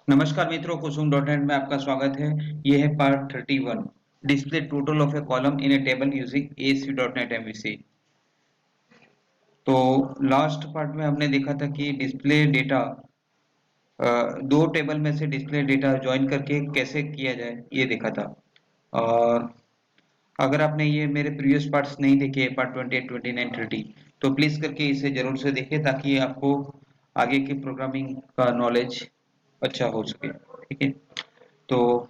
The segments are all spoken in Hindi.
नमस्कार मित्रों, कुसुम डॉट नेट में आपका स्वागत है। ये है part 31, display total of A column in A table using ASP dot net MVC। तो लास्ट पार्ट में हमने देखा था कि डिस्प्ले डेटा दो टेबल में से डिस्प्ले डेटा ज्वाइन करके कैसे किया जाए, ये देखा था। और अगर आपने ये मेरे प्रीवियस पार्ट्स नहीं देखे, पार्ट 28, 29, 30, तो प्लीज करके इसे जरूर से देखें ताकि आपको आगे की प्रोग्रामिंग का नॉलेज अच्छा हो सके। ठीक है, तो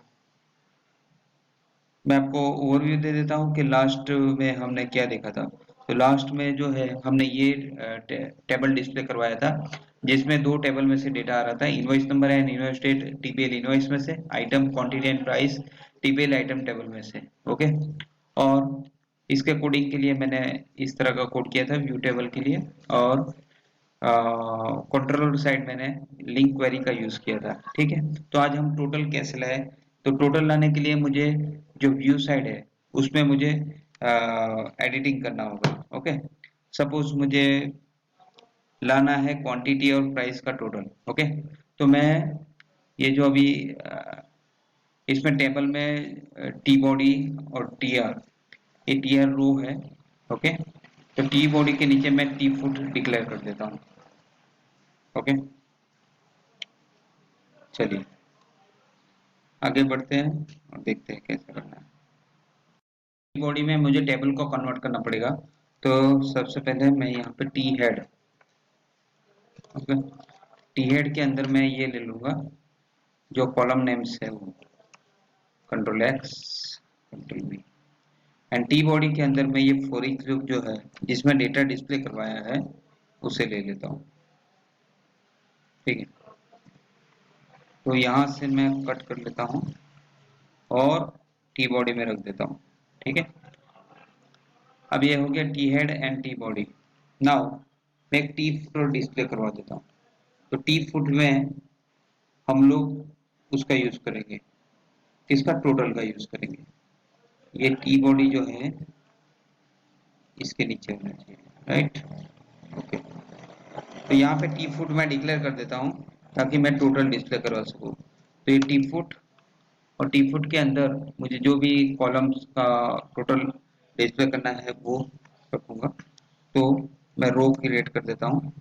मैं आपको ओवरव्यू दे देता हूँ कि लास्ट में हमने क्या देखा था। तो लास्ट में जो है हमने ये टेबल डिस्प्ले करवाया था जिसमें दो टेबल में से डेटा आ रहा था। Invoice number and invoice date TPL invoice में से, item quantity and price TPL item table में से। ओके, और इसके कोडिंग के लिए मैंने इस तरह का कोड किया था व्यू टेबल के लिए, और कंट्रोलर साइड मैंने लिंक क्वेरी का यूज किया था। ठीक है, तो आज हम टोटल कैसे लाए। तो टोटल लाने के लिए मुझे जो व्यू साइड है उसमें मुझे एडिटिंग करना होगा। ओके, सपोज मुझे लाना है क्वांटिटी और प्राइस का टोटल। ओके, तो मैं ये जो अभी इसमें टेबल में टी बॉडी और टी आर, ये टी आर रो है। ओके, तो टी बॉडी के नीचे मैं टी फुट डिक्लेयर कर देता हूँ। ओके, चलिए आगे बढ़ते हैं और देखते हैं कैसे करना है। बॉडी में मुझे टेबल को कन्वर्ट करना पड़ेगा। तो सबसे पहले मैं यहाँ पे T head, okay, T head के अंदर मैं ये ले लूंगा जो कॉलम नेम्स है वो, control X, control B. And T body के अंदर मैं ये फॉर ईच लूप जो है जिसमें डेटा डिस्प्ले करवाया है उसे ले लेता हूँ। ठीक है, तो यहाँ से मैं कट कर लेता हूँ और टी बॉडी में रख देता हूँ। ठीक है, अब ये हो गया T head and T body. Now मैं एक टी फुट डिस्प्ले करवा देता हूँ। तो टी फुट में हम लोग उसका यूज करेंगे, किसका, टोटल का यूज करेंगे। ये टी बॉडी जो है इसके नीचे होना चाहिए, राइट। ओके, तो यहाँ पे टी फुट मैं डिक्लेयर कर देता हूँ ताकि मैं टोटल डिस्प्ले करवा सकूँ। तो ये टी फुट, और टी फुट के अंदर मुझे जो भी कॉलम्स का टोटल डिस्प्ले करना है वो रखूंगा। तो मैं रो क्रिएट कर देता हूँ,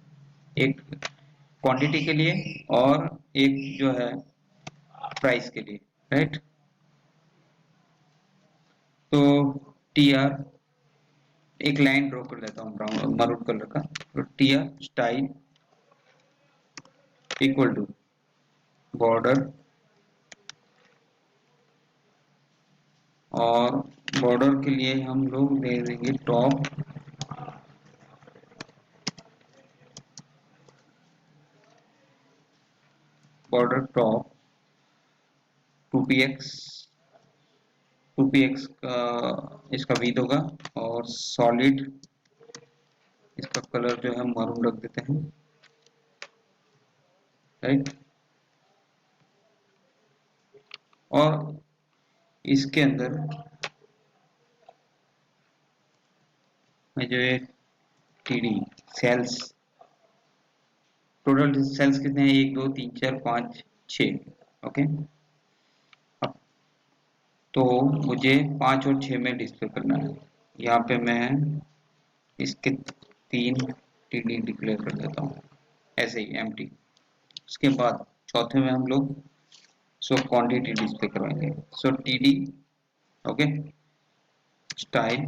एक क्वांटिटी के लिए और एक जो है प्राइस के लिए, राइट। तो टी आर, एक लाइन ड्रॉ कर देता हूँ ब्राउन मरून कलर का। तो T R style equal to border, और बॉर्डर के लिए हम लोग दे देंगे top, border top 2px, 2px का इसका विड्थ होगा, और सॉलिड इसका कलर जो है मरून रख देते हैं, राइट। और इसके अंदर मैं जो है T D cells, total sales कितने हैं, 1 2 3 4 5 6। ओके, अब तो मुझे 5 और 6 में डिस्प्ले करना है। यहाँ पे मैं इसके 3 टी डी डिक्लेयर कर देता हूँ, ऐसे ही एम्प्टी। उसके बाद चौथे में हम लोग सो क्वांटिटी डिस्प्ले करवाएंगे। So T D, okay, style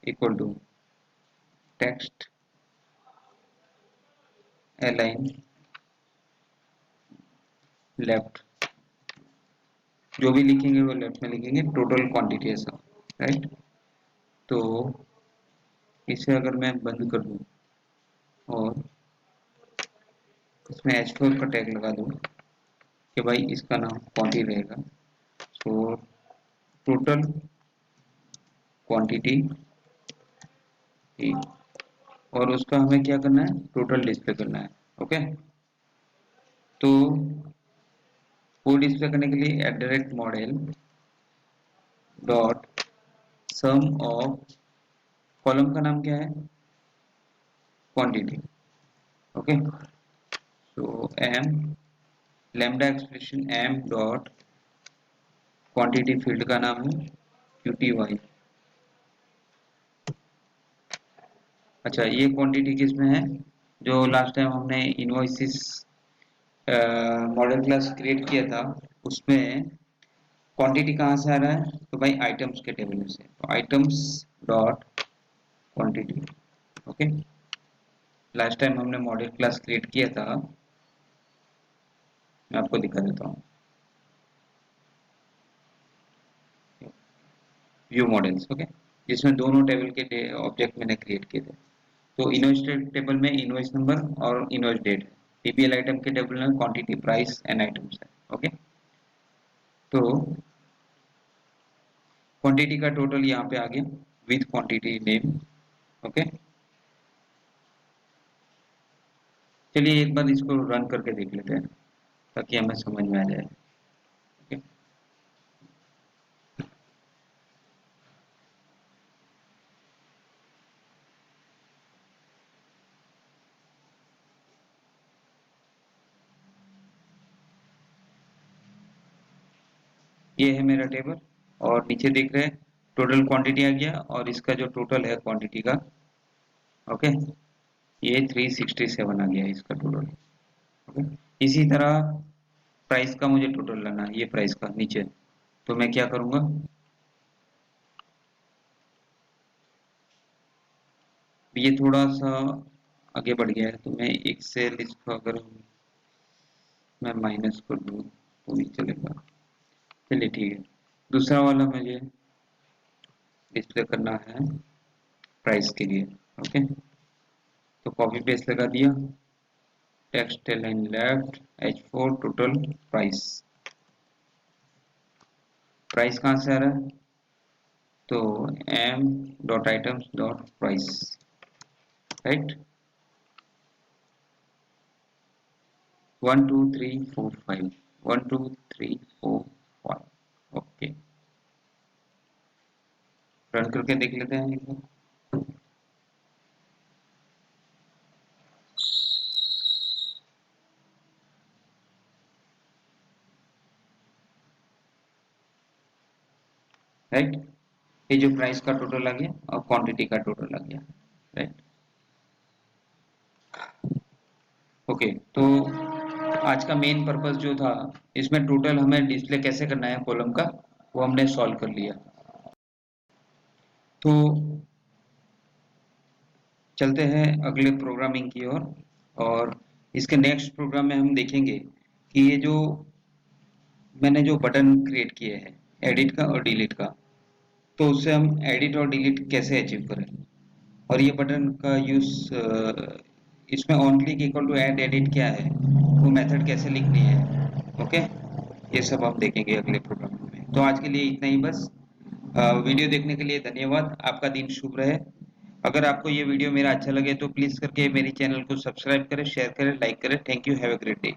equal to text align left, जो भी लिखेंगे वो लेफ्ट में लिखेंगे, टोटल क्वांटिटी ऐसा, राइट। तो इसे अगर मैं बंद कर दूं और इसमें H4 का टैग लगा दूं कि भाई इसका नाम क्वांटिटी रहेगा। तो टोटल क्वांटिटी, और उसका हमें क्या करना है, टोटल डिस्प्ले करना है। ओके, तो वो डिस्प्ले करने के लिए @model dot sum of, column का नाम क्या है, क्वांटिटी। ओके, तो M lambda expression m dot quantity field का नाम है QTY। अच्छा, ये क्वांटिटी किस में है? जो लास्ट टाइम हमने इनवॉइसेस मॉडल क्लास क्रिएट किया था उसमें क्वांटिटी कहाँ से आ रहा है? तो भाई आइटम्स के टेबल में से, तो items dot quantity. Okay, last time हमने मॉडल क्लास क्रिएट किया था, मैं आपको दिखा देता हूँ। व्यू मॉडल्स, ओके, जिसमें दोनों टेबल के ऑब्जेक्ट मैंने क्रिएट किए थे। तो इनवॉइस टेबल में इनवॉइस नंबर और इनवॉइस डेट है, टीपीएल आइटम के टेबल में क्वांटिटी, प्राइस एंड आइटम्स है। ओके, तो क्वांटिटी का टोटल यहाँ पे आ गया विथ क्वांटिटी नेम। ओके, चलिए एक बार इसको रन करके देख लेते हैं ताकि हमें समझ में आ जाए। ओके, ये है मेरा टेबल और नीचे देख रहे हैं टोटल क्वांटिटी आ गया और इसका जो टोटल है क्वांटिटी का, ओके, ये 367 आ गया इसका टोटल। ओके, इसी तरह प्राइस का मुझे टोटल लाना है, ये प्राइस का नीचे। तो मैं क्या करूंगा, ये थोड़ा सा आगे बढ़ गया है तो मैं एक सेल इसको अगर मैं माइनस कर दूं तो नहीं चलेगा। चलिए ठीक है, दूसरा वाला मुझे डिस्प्ले करना है प्राइस के लिए। ओके, तो कॉपी पेस्ट लगा दिया, text line left H4 total price. Price कहाँ से आ रहा है? तो m dot items dot price, right. 1 2 3 4 5, 1 2 3 4 5। Okay, run करके देख लेते हैं एक बार। राइट, ये जो प्राइस का टोटल आ गया और क्वांटिटी का टोटल आ गया, राइट। ओके, तो आज का मेन पर्पस जो था, इसमें टोटल हमें डिस्प्ले कैसे करना है कॉलम का, वो हमने सॉल्व कर लिया। तो चलते हैं अगले प्रोग्रामिंग की ओर। और इसके नेक्स्ट प्रोग्राम में हम देखेंगे कि ये जो मैंने जो बटन क्रिएट किए हैं एडिट का और डिलीट का, तो उससे हम एडिट और डिलीट कैसे अचीव करें, और ये बटन का यूज इसमें on click equal to add edit क्या है, वो मेथड कैसे लिखनी है। ओके, ये सब हम देखेंगे अगले प्रोग्राम में। तो आज के लिए इतना ही बस। वीडियो देखने के लिए धन्यवाद, आपका दिन शुभ रहे। अगर आपको ये वीडियो मेरा अच्छा लगे तो प्लीज करके मेरी चैनल को सब्सक्राइब करें, शेयर करें, लाइक करें। Thank you, have a great day.